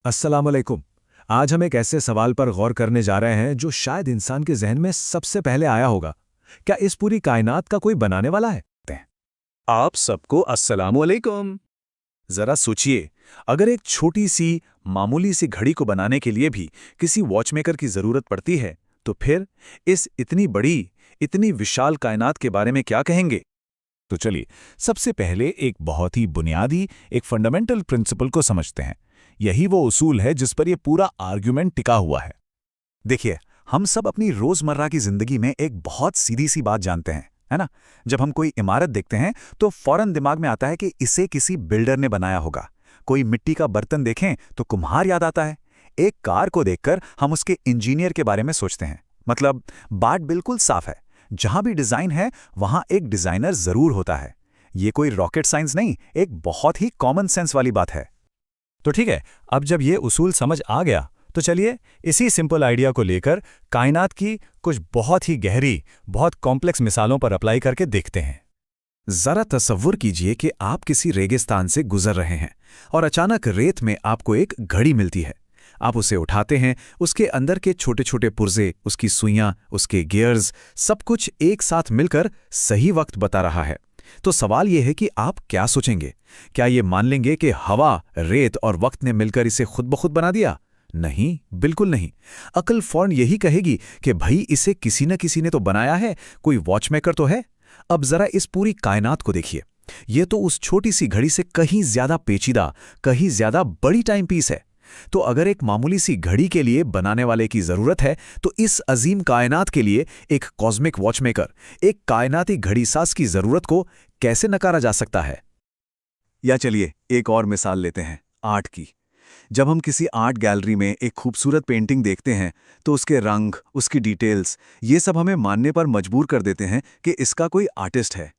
अस्सलामुअलैकुम। आज हम एक ऐसे सवाल पर गौर करने जा रहे हैं जो शायद इंसान के जहन में सबसे पहले आया होगा। क्या इस पूरी कायनात का कोई बनाने वाला है? आप सबको अस्सलामुअलैकुम। जरा सोचिए, अगर एक छोटी सी मामूली सी घड़ी को बनाने के लिए भी किसी वॉचमेकर की जरूरत पड़ती है, तो फिर इस इतनी बड़ी, इतनी विशाल कायनात के बारे में क्या कहेंगे? तो चलिए, सबसे पहले एक बहुत ही बुनियादी, एक फंडामेंटल प्रिंसिपल को समझते हैं। यही वो उसूल है जिस पर यह पूरा आर्ग्यूमेंट टिका हुआ है। देखिए, हम सब अपनी रोजमर्रा की जिंदगी में एक बहुत सीधी सी बात जानते हैं, है ना? जब हम कोई इमारत देखते हैं तो फौरन दिमाग में आता है कि इसे किसी बिल्डर ने बनाया होगा। कोई मिट्टी का बर्तन देखें तो कुम्हार याद आता है। एक कार को देखकर हम उसके इंजीनियर के बारे में सोचते हैं। मतलब, बात बिल्कुल साफ है, जहां भी डिजाइन है वहां एक डिजाइनर जरूर होता है। ये कोई रॉकेट साइंस नहीं, एक बहुत ही कॉमन सेंस वाली बात है। तो ठीक है, अब जब ये उसूल समझ आ गया तो चलिए इसी सिंपल आइडिया को लेकर कायनात की कुछ बहुत ही गहरी, बहुत कॉम्प्लेक्स मिसालों पर अप्लाई करके देखते हैं। जरा तसव्वुर कीजिए कि आप किसी रेगिस्तान से गुजर रहे हैं और अचानक रेत में आपको एक घड़ी मिलती है। आप उसे उठाते हैं, उसके अंदर के छोटे छोटे पुर्जे, उसकी सुइयां, उसके गियर्स, सब कुछ एक साथ मिलकर सही वक्त बता रहा है। तो सवाल यह है कि आप क्या सोचेंगे? क्या ये मान लेंगे कि हवा, रेत और वक्त ने मिलकर इसे खुद ब खुद बना दिया? नहीं, बिल्कुल नहीं। अक्ल फौरन यही कहेगी कि भाई इसे किसी न किसी ने तो बनाया है, कोई वॉचमेकर तो है। अब जरा इस पूरी कायनात को देखिए। यह तो उस छोटी सी घड़ी से कहीं ज्यादा पेचीदा, कहीं ज्यादा बड़ी टाइम पीस है। तो अगर एक मामूली सी घड़ी के लिए बनाने वाले की जरूरत है, तो इस अजीम कायनात के लिए एक कॉस्मिक वॉचमेकर, एक कायनाती घड़ीसाज की जरूरत को कैसे नकारा जा सकता है? या चलिए एक और मिसाल लेते हैं, आर्ट की। जब हम किसी आर्ट गैलरी में एक खूबसूरत पेंटिंग देखते हैं तो उसके रंग, उसकी डिटेल्स, ये सब हमें मानने पर मजबूर कर देते हैं कि इसका कोई आर्टिस्ट है।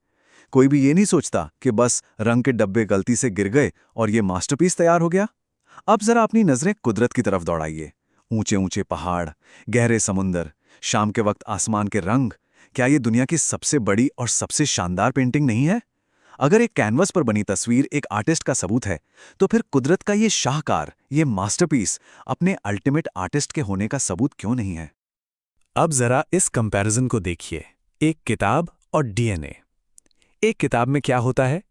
कोई भी ये नहीं सोचता कि बस रंग के डब्बे गलती से गिर गए और ये मास्टरपीस तैयार हो गया। अब जरा अपनी नजरें कुदरत की तरफ दौड़ाइए। ऊंचे ऊंचे पहाड़, गहरे समुंदर, शाम के वक्त आसमान के रंग, क्या ये दुनिया की सबसे बड़ी और सबसे शानदार पेंटिंग नहीं है? अगर एक कैनवस पर बनी तस्वीर एक आर्टिस्ट का सबूत है, तो फिर कुदरत का ये शाहकार, ये मास्टरपीस अपने अल्टीमेट आर्टिस्ट के होने का सबूत क्यों नहीं है? अब जरा इस कंपैरिजन को देखिए, एक किताब और डीएनए। एक किताब में क्या होता है?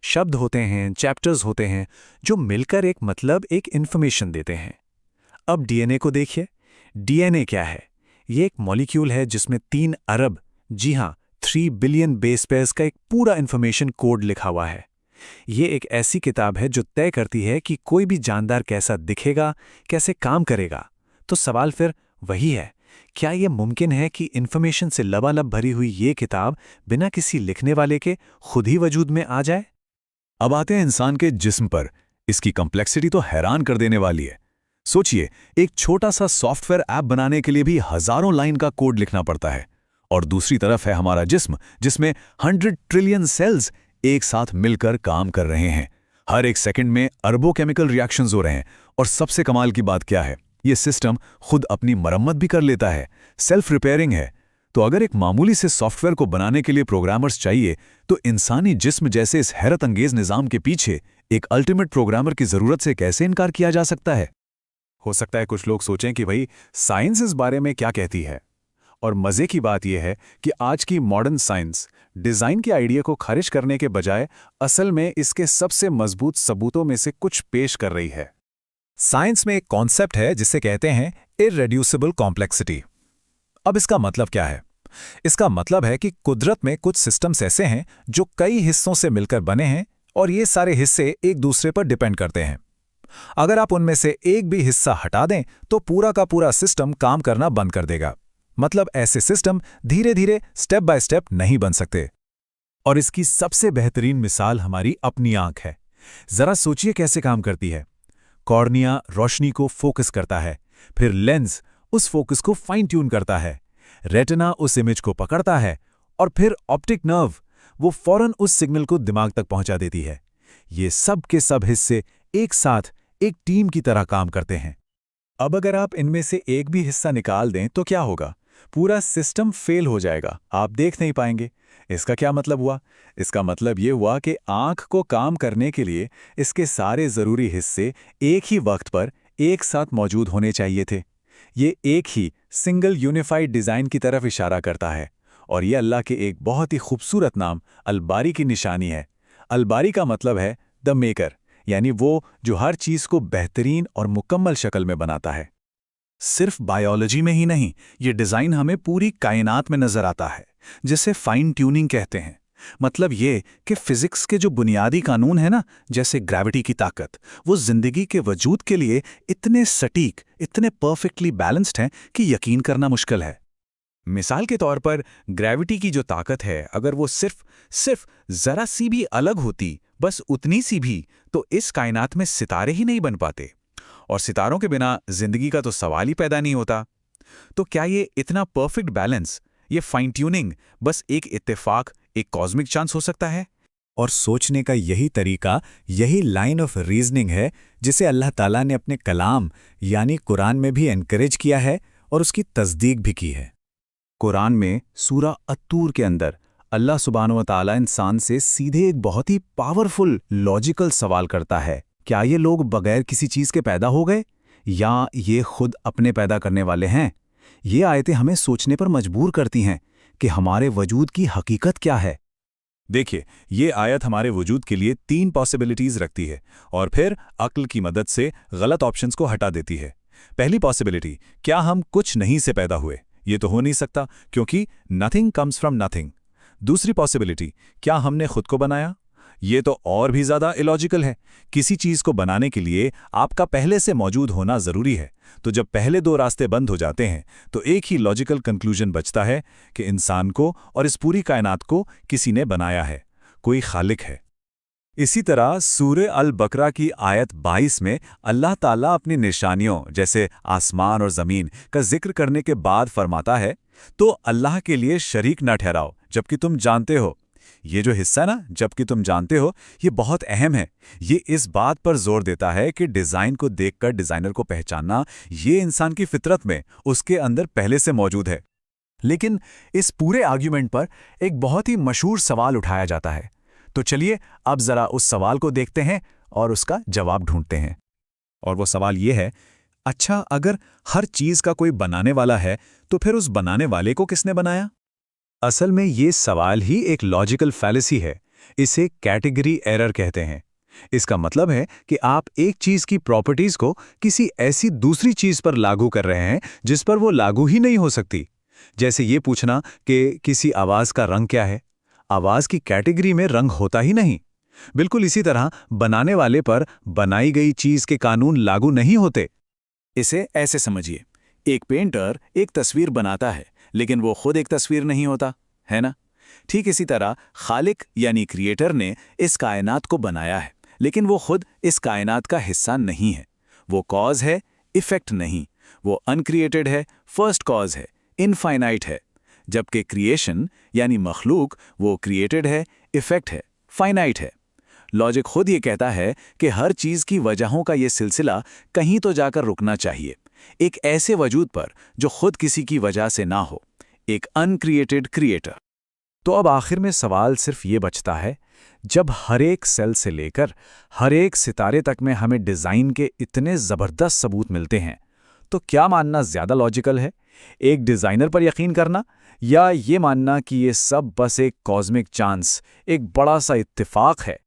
शब्द होते हैं, चैप्टर्स होते हैं, जो मिलकर एक मतलब, एक इंफॉर्मेशन देते हैं। अब डीएनए को देखिए। डीएनए क्या है? ये एक मॉलिक्यूल है जिसमें 3 अरब, जी हां, 3 बिलियन बेस पेयर्स का एक पूरा इंफॉर्मेशन कोड लिखा हुआ है। ये एक ऐसी किताब है जो तय करती है कि कोई भी जानदार कैसा दिखेगा, कैसे काम करेगा। तो सवाल फिर वही है, क्या यह मुमकिन है कि इंफॉर्मेशन से लबालब भरी हुई ये किताब बिना किसी लिखने वाले के खुद ही वजूद में आ जाए? अब आते हैं इंसान के जिस्म पर। इसकी कॉम्प्लेक्सिटी तो हैरान कर देने वाली है। सोचिए, एक छोटा सा सॉफ्टवेयर ऐप बनाने के लिए भी हजारों लाइन का कोड लिखना पड़ता है। और दूसरी तरफ है हमारा जिस्म, जिसमें 100 ट्रिलियन सेल्स एक साथ मिलकर काम कर रहे हैं। हर एक सेकंड में अरबों केमिकल रिएक्शंस हो रहे हैं। और सबसे कमाल की बात क्या है? ये सिस्टम खुद अपनी मरम्मत भी कर लेता है, सेल्फ रिपेयरिंग है। तो अगर एक मामूली से सॉफ्टवेयर को बनाने के लिए प्रोग्रामर्स चाहिए, तो इंसानी जिस्म जैसे इस हैरत अंगेज निजाम के पीछे एक अल्टीमेट प्रोग्रामर की जरूरत से कैसे इनकार किया जा सकता है? हो सकता है कुछ लोग सोचें कि भाई साइंस इस बारे में क्या कहती है। और मजे की बात यह है कि आज की मॉडर्न साइंस डिजाइन के आइडिया को खारिज करने के बजाय असल में इसके सबसे मजबूत सबूतों में से कुछ पेश कर रही है। साइंस में एक कॉन्सेप्ट है जिसे कहते हैं इररेड्यूसिबल कॉम्प्लेक्सिटी। अब इसका मतलब क्या है? इसका मतलब है कि कुदरत में कुछ सिस्टम्स ऐसे हैं जो कई हिस्सों से मिलकर बने हैं और ये सारे हिस्से एक दूसरे पर डिपेंड करते हैं। अगर आप उनमें से एक भी हिस्सा हटा दें तो पूरा का पूरा सिस्टम काम करना बंद कर देगा। मतलब ऐसे सिस्टम धीरे धीरे, स्टेप बाय स्टेप नहीं बन सकते। और इसकी सबसे बेहतरीन मिसाल हमारी अपनी आंख है। जरा सोचिए कैसे काम करती है। कॉर्निया रोशनी को फोकस करता है, फिर लेंस उस फोकस को फाइन ट्यून करता है, रेटिना उस इमेज को पकड़ता है और फिर ऑप्टिक नर्व वो फौरन उस सिग्नल को दिमाग तक पहुंचा देती है। ये सब के सब हिस्से एक साथ एक टीम की तरह काम करते हैं। अब अगर आप इनमें से एक भी हिस्सा निकाल दें तो क्या होगा? पूरा सिस्टम फेल हो जाएगा, आप देख नहीं पाएंगे। इसका क्या मतलब हुआ? इसका मतलब ये हुआ कि आंख को काम करने के लिए इसके सारे जरूरी हिस्से एक ही वक्त पर एक साथ मौजूद होने चाहिए थे। ये एक ही सिंगल यूनिफाइड डिज़ाइन की तरफ इशारा करता है, और ये अल्लाह के एक बहुत ही खूबसूरत नाम अलबारी की निशानी है। अलबारी का मतलब है द मेकर, यानी वो जो हर चीज़ को बेहतरीन और मुकम्मल शक्ल में बनाता है। सिर्फ बायोलॉजी में ही नहीं, ये डिज़ाइन हमें पूरी कायनात में नज़र आता है, जिसे फाइन ट्यूनिंग कहते हैं। मतलब ये कि फिजिक्स के जो बुनियादी कानून हैं ना, जैसे ग्रेविटी की ताकत, वो जिंदगी के वजूद के लिए इतने सटीक, इतने परफेक्टली बैलेंस्ड हैं कि यकीन करना मुश्किल है। मिसाल के तौर पर ग्रेविटी की जो ताकत है, अगर वो सिर्फ ज़रा सी भी अलग होती, बस उतनी सी भी, तो इस कायनात में सितारे ही नहीं बन पाते, और सितारों के बिना जिंदगी का तो सवाल ही पैदा नहीं होता। तो क्या ये इतना परफेक्ट बैलेंस, ये फाइन ट्यूनिंग बस एक इत्तेफाक, एक कॉस्मिक चांस हो सकता है? और सोचने का यही तरीका, यही लाइन ऑफ रीजनिंग है जिसे अल्लाह ताला ने अपने कलाम यानी कुरान में भी एनकरेज किया है और उसकी तस्दीक भी की है। कुरान में सूरा अत्तूर के अंदर अल्लाह सुब्हानहू व तआला इंसान से सीधे एक बहुत ही पावरफुल लॉजिकल सवाल करता है, क्या ये लोग बगैर किसी चीज़ के पैदा हो गए या ये खुद अपने पैदा करने वाले हैं? ये आयतें हमें सोचने पर मजबूर करती हैं कि हमारे वजूद की हकीकत क्या है। देखिए, ये आयत हमारे वजूद के लिए 3 पॉसिबिलिटीज रखती है और फिर अक्ल की मदद से गलत ऑप्शंस को हटा देती है। पहली पॉसिबिलिटी, क्या हम कुछ नहीं से पैदा हुए? ये तो हो नहीं सकता, क्योंकि नथिंग कम्स फ्रॉम नथिंग। दूसरी पॉसिबिलिटी, क्या हमने खुद को बनाया? ये तो और भी ज़्यादा इलॉजिकल है। किसी चीज़ को बनाने के लिए आपका पहले से मौजूद होना ज़रूरी है। तो जब पहले 2 रास्ते बंद हो जाते हैं, तो एक ही लॉजिकल कंक्लूजन बचता है कि इंसान को और इस पूरी कायनात को किसी ने बनाया है, कोई खालिक है। इसी तरह सूरे अल बकरा की आयत 22 में अल्लाह ताला अपनी निशानियों जैसे आसमान और ज़मीन का जिक्र करने के बाद फरमाता है, तो अल्लाह के लिए शरीक न ठहराओ जबकि तुम जानते हो। ये जो हिस्सा ना, जबकि तुम जानते हो, ये बहुत अहम है। ये इस बात पर जोर देता है कि डिज़ाइन को देखकर डिज़ाइनर को पहचानना ये इंसान की फितरत में, उसके अंदर पहले से मौजूद है। लेकिन इस पूरे आर्ग्यूमेंट पर एक बहुत ही मशहूर सवाल उठाया जाता है। तो चलिए अब ज़रा उस सवाल को देखते हैं और उसका जवाब ढूंढते हैं। और वो सवाल ये है, अच्छा, अगर हर चीज़ का कोई बनाने वाला है, तो फिर उस बनाने वाले को किसने बनाया? असल में ये सवाल ही एक लॉजिकल फैलेसी है। इसे कैटेगरी एरर कहते हैं। इसका मतलब है कि आप एक चीज़ की प्रॉपर्टीज़ को किसी ऐसी दूसरी चीज़ पर लागू कर रहे हैं जिस पर वो लागू ही नहीं हो सकती। जैसे ये पूछना कि किसी आवाज़ का रंग क्या है। आवाज़ की कैटेगरी में रंग होता ही नहीं। बिल्कुल इसी तरह बनाने वाले पर बनाई गई चीज़ के कानून लागू नहीं होते। इसे ऐसे समझिए, एक पेंटर एक तस्वीर बनाता है, लेकिन वो खुद एक तस्वीर नहीं होता, है ना? ठीक इसी तरह खालिक यानी क्रिएटर ने इस कायनात को बनाया है, लेकिन वो खुद इस कायनात का हिस्सा नहीं है। वो कॉज है, इफेक्ट नहीं। वो अनक्रिएटेड है, फर्स्ट कॉज है, इनफाइनाइट है। जबकि क्रिएशन यानी मखलूक, वो क्रिएटेड है, इफेक्ट है, फाइनाइट है। लॉजिक खुद ये कहता है कि हर चीज़ की वजहों का ये सिलसिला कहीं तो जाकर रुकना चाहिए, एक ऐसे वजूद पर जो खुद किसी की वजह से ना हो, एक अनक्रिएटेड क्रिएटर। तो अब आखिर में सवाल सिर्फ ये बचता है, जब हर एक सेल से लेकर हर एक सितारे तक में हमें डिज़ाइन के इतने ज़बरदस्त सबूत मिलते हैं, तो क्या मानना ज़्यादा लॉजिकल है? एक डिज़ाइनर पर यकीन करना या ये मानना कि ये सब बस एक कॉस्मिक चांस, एक बड़ा सा इत्तेफाक है?